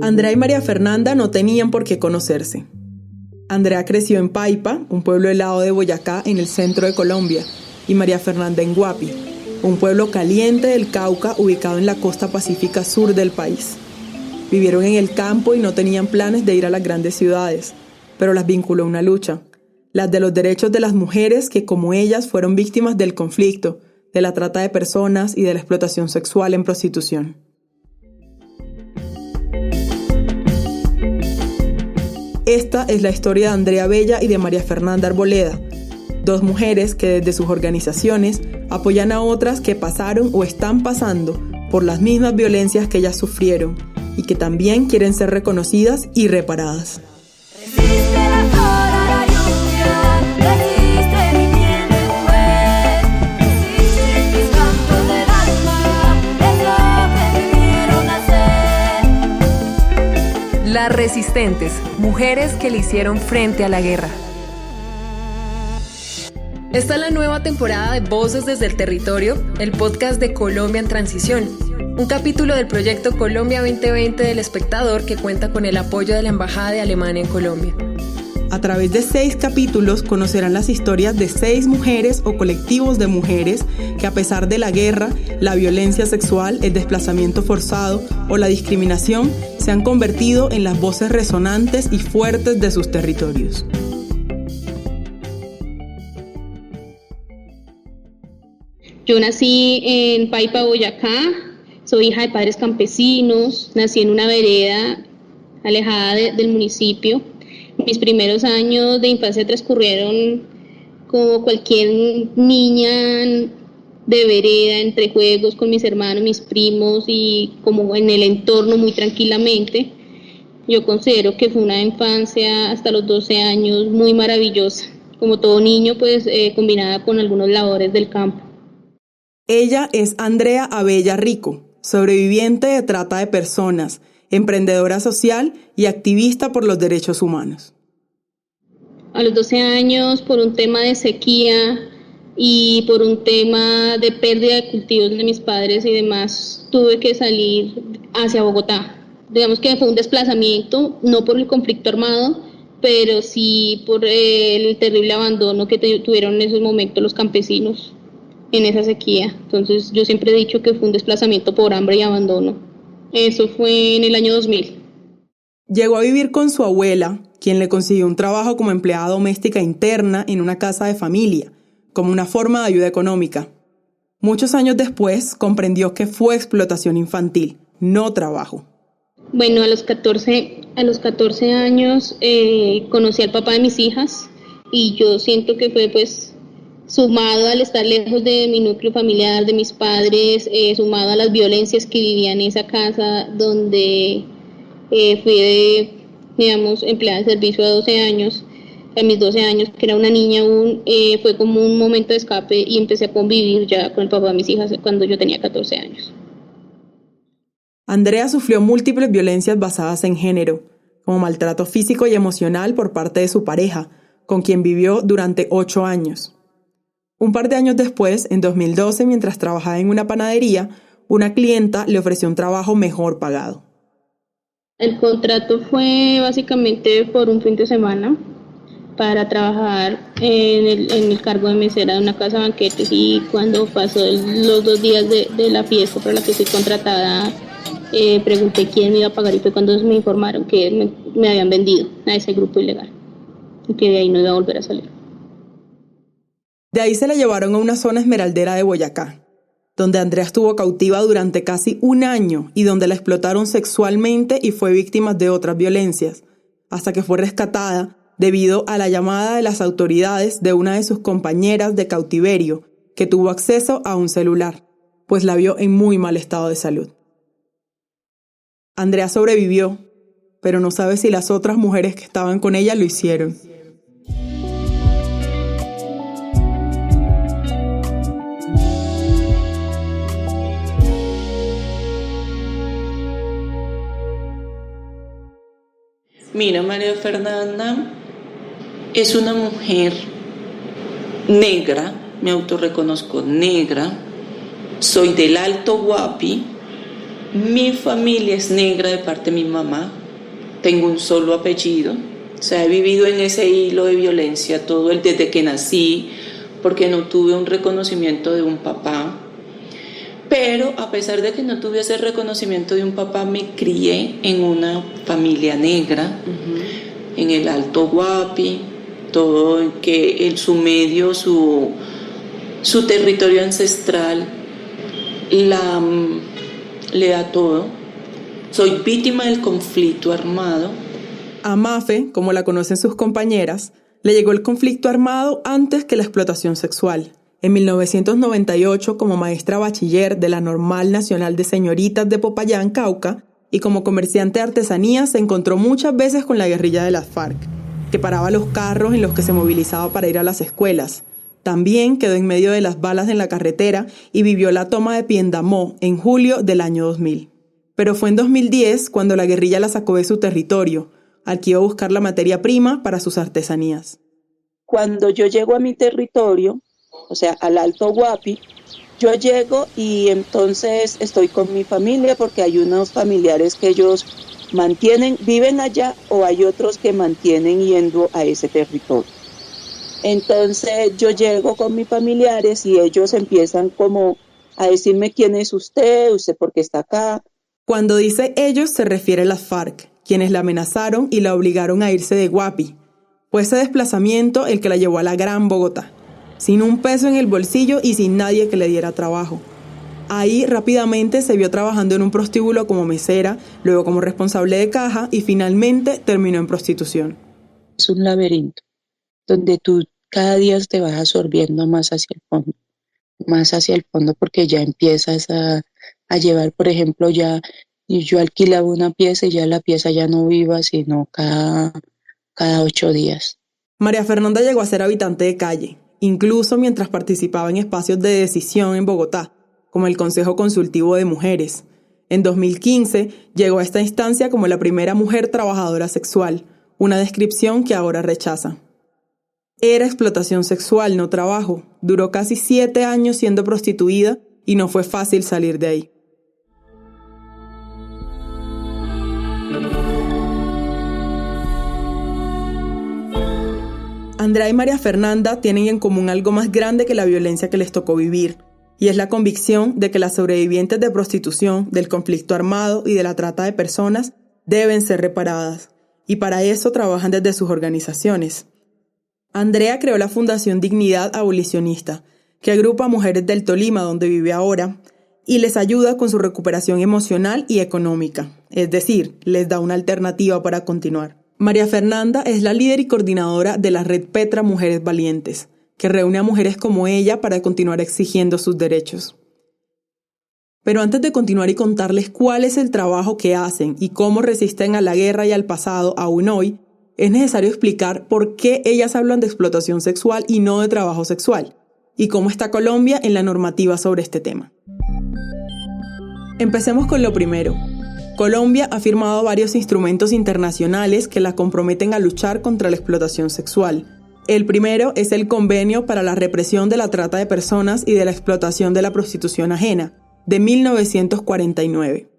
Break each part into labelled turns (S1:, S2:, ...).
S1: Andrea y María Fernanda no tenían por qué conocerse. Andrea creció en Paipa, un pueblo helado de Boyacá en el centro de Colombia, y María Fernanda en Guapi, un pueblo caliente del Cauca ubicado en la costa pacífica sur del país. Vivieron en el campo y no tenían planes de ir a las grandes ciudades, pero las vinculó una lucha, las de los derechos de las mujeres que, como ellas, fueron víctimas del conflicto, de la trata de personas y de la explotación sexual en prostitución. Esta es la historia de Andrea Bella y de María Fernanda Arboleda, dos mujeres que desde sus organizaciones apoyan a otras que pasaron o están pasando por las mismas violencias que ellas sufrieron y que también quieren ser reconocidas y reparadas.
S2: Las resistentes, mujeres que le hicieron frente a la guerra. Esta es la nueva temporada de Voces desde el Territorio, el podcast de Colombia en Transición. Un capítulo del proyecto Colombia 2020 del Espectador que cuenta con el apoyo de la Embajada de Alemania en Colombia.
S1: A través de 6 capítulos conocerán las historias de 6 mujeres o colectivos de mujeres que, a pesar de la guerra, la violencia sexual, el desplazamiento forzado o la discriminación, se han convertido en las voces resonantes y fuertes de sus territorios.
S3: Yo nací en Paipa, Boyacá, soy hija de padres campesinos, nací en una vereda alejada del municipio. Mis primeros años de infancia transcurrieron como cualquier niña de vereda, entre juegos con mis hermanos, mis primos y como en el entorno muy tranquilamente. Yo considero que fue una infancia hasta los 12 años muy maravillosa, como todo niño, pues combinada con algunas labores del campo.
S1: Ella es Andrea Abella Rico, sobreviviente de trata de personas, emprendedora social y activista por los derechos humanos.
S3: A los 12 años, por un tema de sequía y por un tema de pérdida de cultivos de mis padres y demás, tuve que salir hacia Bogotá. Digamos que fue un desplazamiento, no por el conflicto armado, pero sí por el terrible abandono que tuvieron en esos momentos los campesinos en esa sequía. Entonces yo siempre he dicho que fue un desplazamiento por hambre y abandono. Eso fue en el año 2000.
S1: Llegó a vivir con su abuela, quien le consiguió un trabajo como empleada doméstica interna en una casa de familia, como una forma de ayuda económica. Muchos años después comprendió que fue explotación infantil, no trabajo.
S3: Bueno, a los 14 años conocí al papá de mis hijas y yo siento que fue pues sumado al estar lejos de mi núcleo familiar, de mis padres, sumado a las violencias que vivía en esa casa donde fui digamos, empleada de servicio a 12 años, a mis 12 años, que era una niña aún, fue como un momento de escape y empecé a convivir ya con el papá de mis hijas cuando yo tenía 14 años.
S1: Andrea sufrió múltiples violencias basadas en género, como maltrato físico y emocional por parte de su pareja, con quien vivió durante 8 años. Un par de años después, en 2012, mientras trabajaba en una panadería, una clienta le ofreció un trabajo mejor pagado.
S3: El contrato fue básicamente por un fin de semana para trabajar en el cargo de mesera de una casa de banquetes, y cuando pasó los 2 días de la fiesta por la que fui contratada, pregunté quién me iba a pagar y fue cuando me informaron que me habían vendido a ese grupo ilegal y que de ahí no iba a volver a salir.
S1: De ahí se la llevaron a una zona esmeraldera de Boyacá, donde Andrea estuvo cautiva durante casi 1 año y donde la explotaron sexualmente y fue víctima de otras violencias, hasta que fue rescatada debido a la llamada de las autoridades de una de sus compañeras de cautiverio, que tuvo acceso a un celular, pues la vio en muy mal estado de salud. Andrea sobrevivió, pero no sabe si las otras mujeres que estaban con ella lo hicieron.
S4: Mira, María Fernanda es una mujer negra, me autorreconozco negra, Soy del Alto Guapi. Mi familia es negra de parte de mi mamá. Tengo un solo apellido. O sea, he vivido en ese hilo de violencia desde que nací, porque no tuve un reconocimiento de un papá. Pero a pesar de que no tuve ese reconocimiento de un papá, me crié en una familia negra, en el Alto Guapi, todo que su medio, su territorio ancestral le da todo. Soy víctima del conflicto armado.
S1: A Mafe, como la conocen sus compañeras, le llegó el conflicto armado antes que la explotación sexual. En 1998, como maestra bachiller de la Normal Nacional de Señoritas de Popayán, Cauca, y como comerciante de artesanías, se encontró muchas veces con la guerrilla de las FARC, que paraba los carros en los que se movilizaba para ir a las escuelas. También quedó en medio de las balas en la carretera y vivió la toma de Piendamó en julio del año 2000. Pero fue en 2010 cuando la guerrilla la sacó de su territorio, al que iba a buscar la materia prima para sus artesanías.
S5: Cuando yo llego a mi territorio, o sea, al Alto Guapi, yo llego y entonces estoy con mi familia porque hay unos familiares que ellos viven allá, o hay otros que mantienen yendo a ese territorio. Entonces yo llego con mis familiares y ellos empiezan como a decirme quién es usted por qué está acá.
S1: Cuando dice ellos se refiere a las FARC, quienes la amenazaron y la obligaron a irse de Guapi. Fue ese desplazamiento el que la llevó a la Gran Bogotá, sin un peso en el bolsillo y sin nadie que le diera trabajo. Ahí rápidamente se vio trabajando en un prostíbulo como mesera, luego como responsable de caja y finalmente terminó en prostitución.
S5: Es un laberinto donde tú cada día te vas absorbiendo más hacia el fondo porque ya empiezas a llevar, por ejemplo, ya yo alquilaba una pieza y ya la pieza ya no iba sino cada 8 días.
S1: María Fernanda llegó a ser habitante de calle, incluso mientras participaba en espacios de decisión en Bogotá, como el Consejo Consultivo de Mujeres. En 2015 llegó a esta instancia como la primera mujer trabajadora sexual, una descripción que ahora rechaza. Era explotación sexual, no trabajo. Duró casi 7 años siendo prostituida y no fue fácil salir de ahí. Andrea y María Fernanda tienen en común algo más grande que la violencia que les tocó vivir, y es la convicción de que las sobrevivientes de prostitución, del conflicto armado y de la trata de personas deben ser reparadas, y para eso trabajan desde sus organizaciones. Andrea creó la Fundación Dignidad Abolicionista, que agrupa a mujeres del Tolima, donde vive ahora, y les ayuda con su recuperación emocional y económica, es decir, les da una alternativa para continuar. María Fernanda es la líder y coordinadora de la Red Petra Mujeres Valientes, que reúne a mujeres como ella para continuar exigiendo sus derechos. Pero antes de continuar y contarles cuál es el trabajo que hacen y cómo resisten a la guerra y al pasado aún hoy, es necesario explicar por qué ellas hablan de explotación sexual y no de trabajo sexual, y cómo está Colombia en la normativa sobre este tema. Empecemos con lo primero. Colombia ha firmado varios instrumentos internacionales que la comprometen a luchar contra la explotación sexual. El primero es el Convenio para la Represión de la Trata de Personas y de la Explotación de la Prostitución Ajena, de 1949.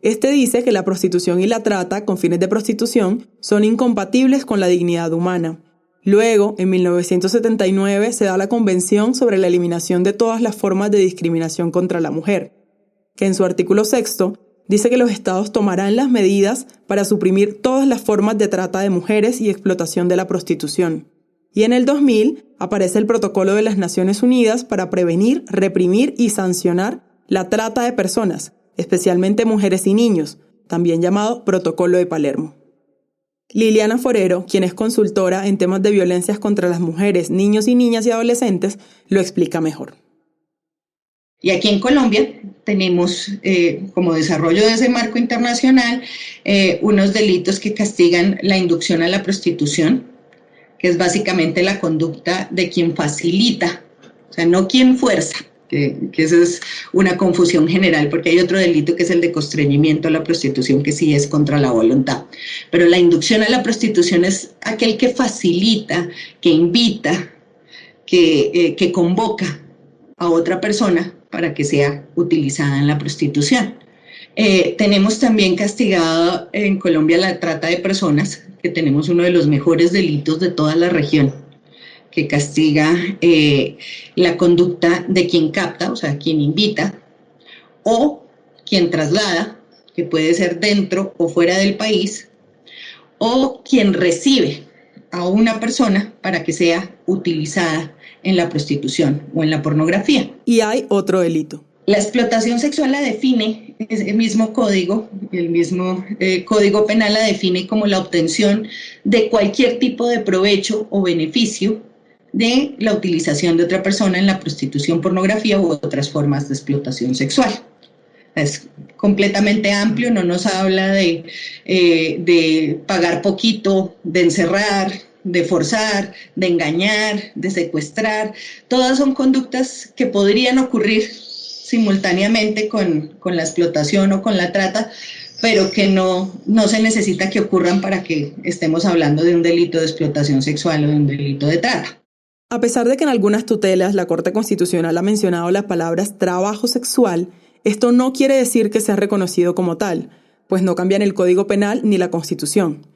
S1: Este dice que la prostitución y la trata con fines de prostitución son incompatibles con la dignidad humana. Luego, en 1979, se da la Convención sobre la Eliminación de todas las formas de discriminación contra la mujer, que en su artículo 6 dice que los estados tomarán las medidas para suprimir todas las formas de trata de mujeres y explotación de la prostitución. Y en el 2000 aparece el Protocolo de las Naciones Unidas para prevenir, reprimir y sancionar la trata de personas, especialmente mujeres y niños, también llamado Protocolo de Palermo. Liliana Forero, quien es consultora en temas de violencias contra las mujeres, niños y niñas y adolescentes, lo explica mejor.
S6: Y aquí en Colombia tenemos, como desarrollo de ese marco internacional, unos delitos que castigan la inducción a la prostitución, que es básicamente la conducta de quien facilita, o sea, no quien fuerza, que esa es una confusión general, porque hay otro delito que es el de constreñimiento a la prostitución, que sí es contra la voluntad. Pero la inducción a la prostitución es aquel que facilita, que invita, que convoca a otra persona para que sea utilizada en la prostitución. Tenemos también castigado en Colombia la trata de personas, que tenemos uno de los mejores delitos de toda la región, que castiga la conducta de quien capta, o sea, quien invita, o quien traslada, que puede ser dentro o fuera del país, o quien recibe a una persona para que sea utilizada en la prostitución o en la pornografía.
S1: Y hay otro delito.
S6: La explotación sexual la define, el mismo código penal la define como la obtención de cualquier tipo de provecho o beneficio de la utilización de otra persona en la prostitución, pornografía u otras formas de explotación sexual. Es completamente amplio, no nos habla de pagar poquito, de encerrar, de forzar, de engañar, de secuestrar. Todas son conductas que podrían ocurrir simultáneamente con la explotación o con la trata, pero que no se necesita que ocurran para que estemos hablando de un delito de explotación sexual o de un delito de trata.
S1: A pesar de que en algunas tutelas la Corte Constitucional ha mencionado las palabras trabajo sexual, esto no quiere decir que sea reconocido como tal, pues no cambian el Código Penal ni la Constitución.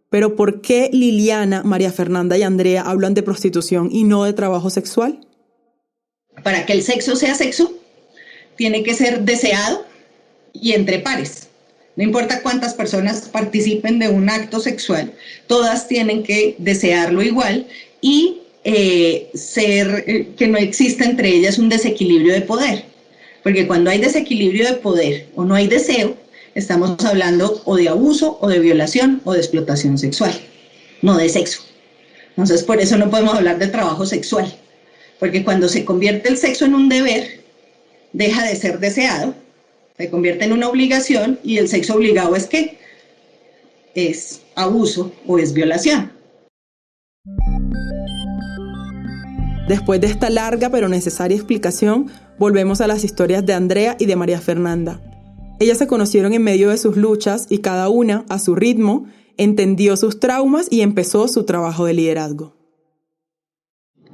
S1: Pero ¿por qué Liliana, María Fernanda y Andrea hablan de prostitución y no de trabajo sexual?
S6: Para que el sexo sea sexo, tiene que ser deseado y entre pares. No importa cuántas personas participen de un acto sexual, todas tienen que desearlo igual y que no exista entre ellas un desequilibrio de poder. Porque cuando hay desequilibrio de poder o no hay deseo, estamos hablando o de abuso o de violación o de explotación sexual, no de sexo. Entonces, por eso no podemos hablar de trabajo sexual, porque cuando se convierte el sexo en un deber, deja de ser deseado, se convierte en una obligación y el sexo obligado es ¿qué? Es abuso o es violación.
S1: Después de esta larga pero necesaria explicación, volvemos a las historias de Andrea y de María Fernanda. Ellas se conocieron en medio de sus luchas y cada una, a su ritmo, entendió sus traumas y empezó su trabajo de liderazgo.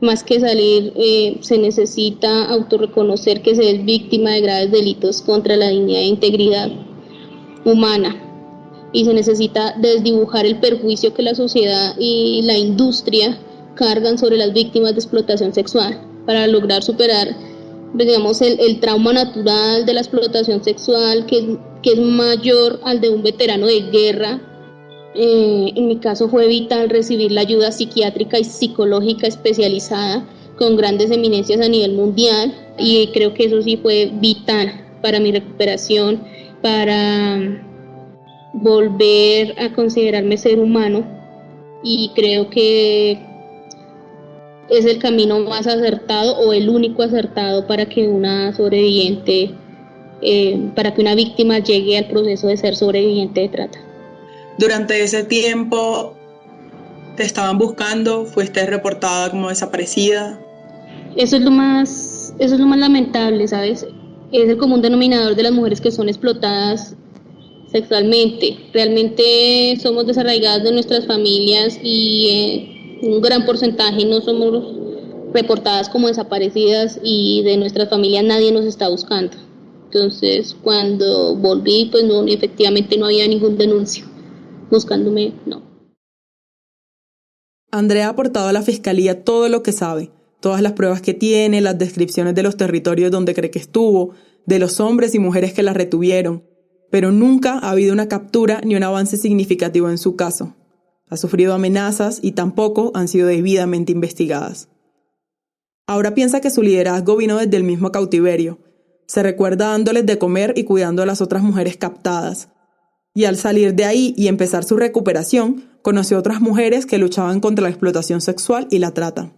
S3: Más que salir, se necesita autorreconocer que se es víctima de graves delitos contra la dignidad e integridad humana. Y se necesita desdibujar el perjuicio que la sociedad y la industria cargan sobre las víctimas de explotación sexual para lograr superar, digamos, el trauma natural de la explotación sexual que es mayor al de un veterano de guerra. En mi caso fue vital recibir la ayuda psiquiátrica y psicológica especializada con grandes eminencias a nivel mundial y creo que eso sí fue vital para mi recuperación, para volver a considerarme ser humano, y creo que es el camino más acertado o el único acertado para que una sobreviviente, para que una víctima llegue al proceso de ser sobreviviente de trata.
S1: Durante ese tiempo, ¿te estaban buscando? ¿Fuiste reportada como desaparecida?
S3: Eso es lo más lamentable, ¿sabes? Es el común denominador de las mujeres que son explotadas sexualmente. Realmente somos desarraigadas de nuestras familias y un gran porcentaje no somos reportadas como desaparecidas y de nuestras familias nadie nos está buscando. Entonces, cuando volví, pues no, efectivamente no había ningún denuncio buscándome, no.
S1: Andrea ha aportado a la Fiscalía todo lo que sabe, todas las pruebas que tiene, las descripciones de los territorios donde cree que estuvo, de los hombres y mujeres que la retuvieron, pero nunca ha habido una captura ni un avance significativo en su caso. Ha sufrido amenazas y tampoco han sido debidamente investigadas. Ahora piensa que su liderazgo vino desde el mismo cautiverio. Se recuerda dándoles de comer y cuidando a las otras mujeres captadas. Y al salir de ahí y empezar su recuperación, conoció a otras mujeres que luchaban contra la explotación sexual y la trata.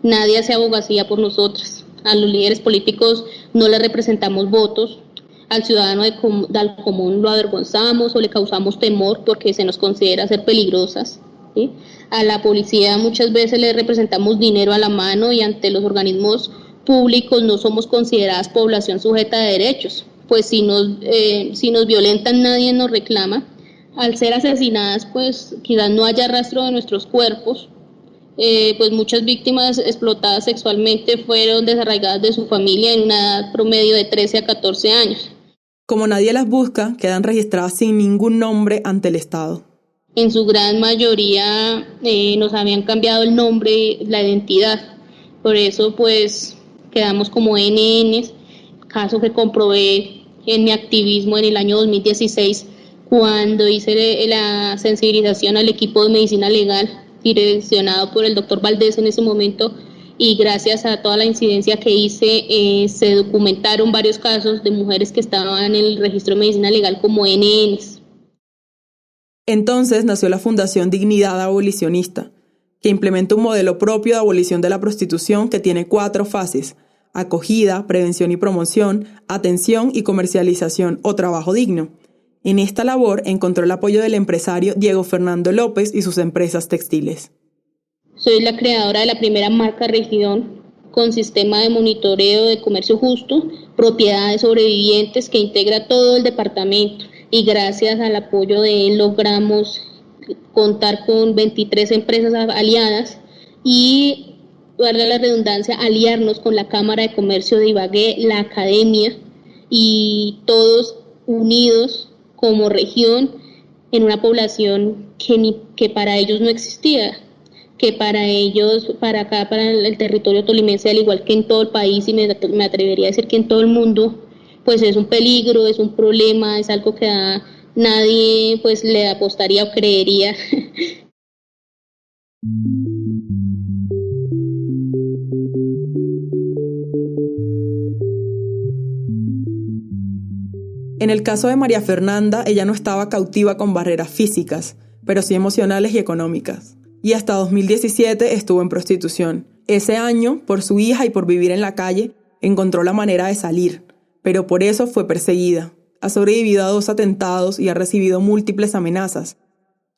S3: Nadie hace abogacía por nosotras. A los líderes políticos no les representamos votos. Al ciudadano del común lo avergonzamos o le causamos temor porque se nos considera ser peligrosas, ¿sí? A la policía muchas veces le representamos dinero a la mano y ante los organismos públicos no somos consideradas población sujeta de derechos. Pues si nos violentan nadie nos reclama. Al ser asesinadas, pues quizás no haya rastro de nuestros cuerpos, pues muchas víctimas explotadas sexualmente fueron desarraigadas de su familia en una edad promedio de 13 a 14 años.
S1: Como nadie las busca, quedan registradas sin ningún nombre ante el Estado.
S3: En su gran mayoría nos habían cambiado el nombre, la identidad. Por eso pues quedamos como NNs, caso que comprobé en mi activismo en el año 2016 cuando hice la sensibilización al equipo de medicina legal direccionado por el doctor Valdés en ese momento, y gracias a toda la incidencia que hice se documentaron varios casos de mujeres que estaban en el registro de medicina legal como NNs.
S1: Entonces nació la Fundación Dignidad Abolicionista, que implementa un modelo propio de abolición de la prostitución que tiene 4 fases: acogida, prevención y promoción, atención y comercialización o trabajo digno. En esta labor encontró el apoyo del empresario Diego Fernando López y sus empresas textiles.
S3: Soy la creadora de la primera marca Región, con sistema de monitoreo de comercio justo, propiedades sobrevivientes que integra todo el departamento, y gracias al apoyo de él logramos contar con 23 empresas aliadas y, valga la redundancia, aliarnos con la Cámara de Comercio de Ibagué, la Academia, y todos unidos como región en una población que para ellos no existía, que para ellos, para acá, para el territorio tolimense, al igual que en todo el país, y me atrevería a decir que en todo el mundo, pues es un peligro, es un problema, es algo que nadie pues le apostaría o creería.
S1: En el caso de María Fernanda, ella no estaba cautiva con barreras físicas, pero sí emocionales y económicas. Y hasta 2017 estuvo en prostitución. Ese año, por su hija y por vivir en la calle, encontró la manera de salir, pero por eso fue perseguida. Ha sobrevivido a 2 atentados y ha recibido múltiples amenazas.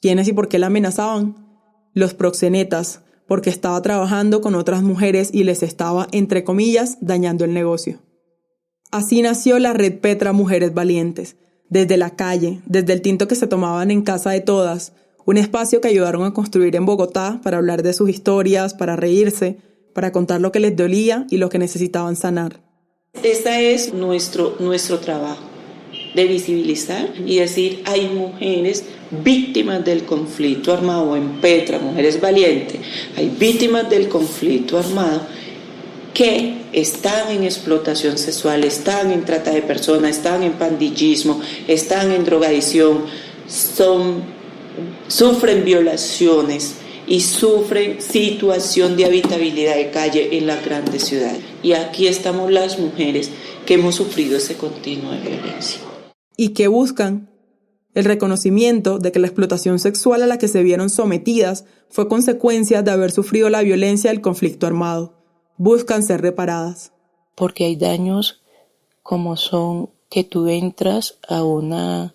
S1: ¿Quiénes y por qué la amenazaban? Los proxenetas, porque estaba trabajando con otras mujeres y les estaba, entre comillas, dañando el negocio. Así nació la Red Petra Mujeres Valientes, desde la calle, desde el tinto que se tomaban en casa de todas, un espacio que ayudaron a construir en Bogotá para hablar de sus historias, para reírse, para contar lo que les dolía y lo que necesitaban sanar.
S4: Este es nuestro trabajo, de visibilizar y decir, hay mujeres víctimas del conflicto armado en Petra, Mujeres Valientes, hay víctimas del conflicto armado que están en explotación sexual, están en trata de personas, están en pandillismo, están en drogadicción, sufren violaciones y sufren situación de habitabilidad de calle en las grandes ciudades. Y aquí estamos las mujeres que hemos sufrido ese continuo de violencia.
S1: ¿Y qué buscan? El reconocimiento de que la explotación sexual a la que se vieron sometidas fue consecuencia de haber sufrido la violencia del conflicto armado. Buscan ser reparadas.
S7: Porque hay daños como son que tú entras a una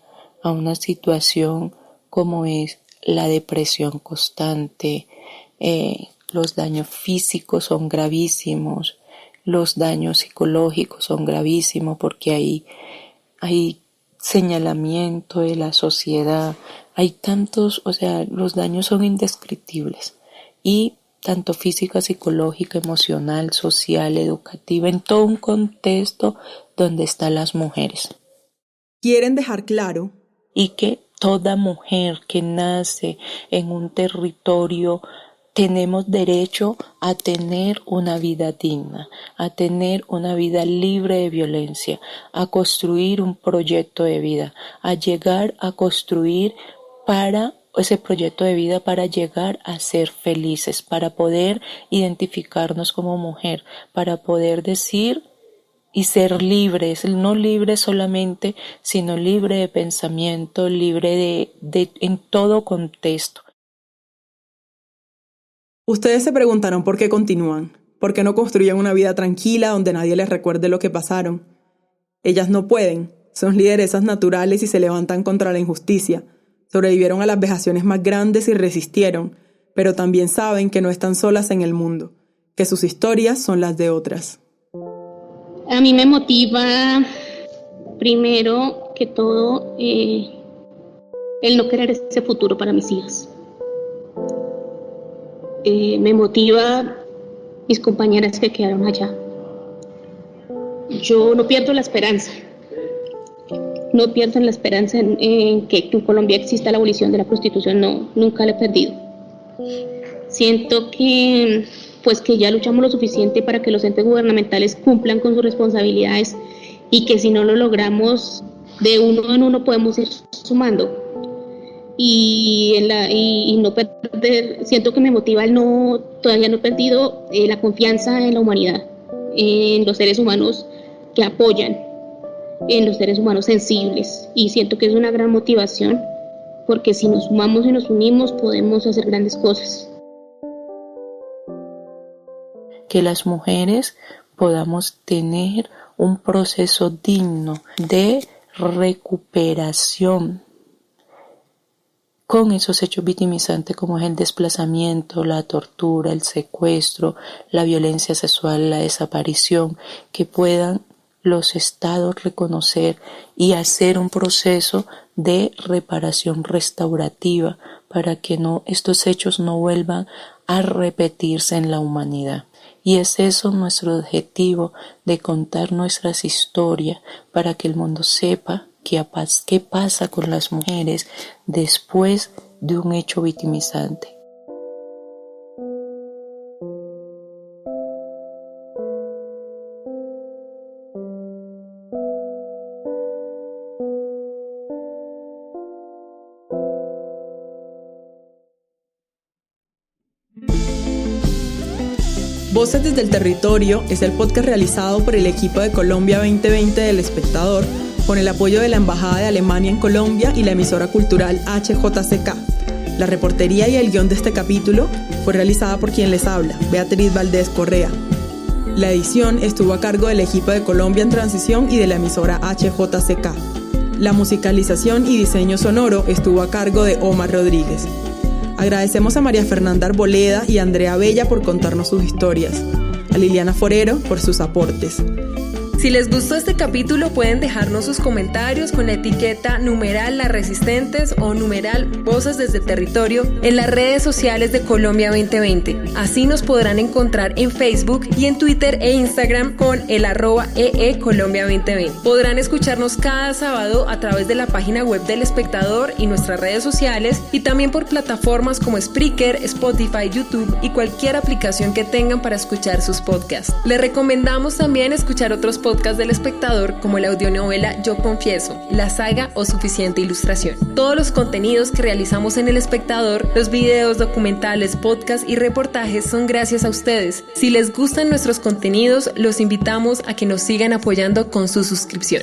S7: situación como es la depresión constante, los daños físicos son gravísimos, los daños psicológicos son gravísimos porque hay señalamiento de la sociedad, hay tantos, los daños son indescriptibles y tanto física, psicológica, emocional, social, educativa, en todo un contexto donde están las mujeres.
S1: Quieren dejar claro
S7: y que toda mujer que nace en un territorio tenemos derecho a tener una vida digna, a tener una vida libre de violencia, a construir un proyecto de vida, a llegar a construir para ese proyecto de vida para llegar a ser felices, para poder identificarnos como mujer, para poder decir y ser libres, no libres solamente, sino libre de pensamiento, libre de en todo contexto.
S1: Ustedes se preguntaron por qué continúan, por qué no construyen una vida tranquila donde nadie les recuerde lo que pasaron. Ellas no pueden, son lideresas naturales y se levantan contra la injusticia. Sobrevivieron a las vejaciones más grandes y resistieron, pero también saben que no están solas en el mundo, que sus historias son las de otras.
S3: A mí me motiva, primero que todo, el no querer ese futuro para mis hijas. me motiva mis compañeras que quedaron allá. Yo no pierdo la esperanza. No pierdo la esperanza en que en Colombia exista la abolición de la prostitución. No, nunca la he perdido. Siento que ya luchamos lo suficiente para que los entes gubernamentales cumplan con sus responsabilidades y que si no lo logramos, de uno en uno podemos ir sumando. Y no perder, siento que me motiva todavía no he perdido la confianza en la humanidad, en los seres humanos que apoyan, en los seres humanos sensibles, y siento que es una gran motivación porque si nos sumamos y nos unimos podemos hacer grandes cosas.
S7: Que las mujeres podamos tener un proceso digno de recuperación con esos hechos victimizantes como es el desplazamiento, la tortura, el secuestro, la violencia sexual, la desaparición, que puedan los estados reconocer y hacer un proceso de reparación restaurativa para que estos hechos no vuelvan a repetirse en la humanidad. Y es eso nuestro objetivo, de contar nuestras historias para que el mundo sepa qué pasa con las mujeres después de un hecho victimizante.
S1: Voces desde el Territorio es el podcast realizado por el equipo de Colombia 2020 del Espectador, con el apoyo de la Embajada de Alemania en Colombia y la emisora cultural HJCK. La reportería y el guión de este capítulo fue realizada por quien les habla, Beatriz Valdés Correa. La edición estuvo a cargo del equipo de Colombia en Transición y de la emisora HJCK. La musicalización y diseño sonoro estuvo a cargo de Omar Rodríguez. Agradecemos a María Fernanda Arboleda y a Andrea Bella por contarnos sus historias, a Liliana Forero por sus aportes.
S2: Si les gustó este capítulo pueden dejarnos sus comentarios con la etiqueta #LasResistentes o #Voces desde el Territorio en las redes sociales de Colombia 2020. Así nos podrán encontrar en Facebook y en Twitter e Instagram con el @EEColombia 2020. Podrán escucharnos cada sábado a través de la página web del Espectador y nuestras redes sociales, y también por plataformas como Spreaker, Spotify, YouTube y cualquier aplicación que tengan para escuchar sus podcasts. Les recomendamos también escuchar otros podcasts del Espectador como la audionovela Yo Confieso, La Saga o Suficiente Ilustración. Todos los contenidos que realizamos en El Espectador, los videos, documentales, podcasts y reportajes son gracias a ustedes. Si les gustan nuestros contenidos, los invitamos a que nos sigan apoyando con su suscripción.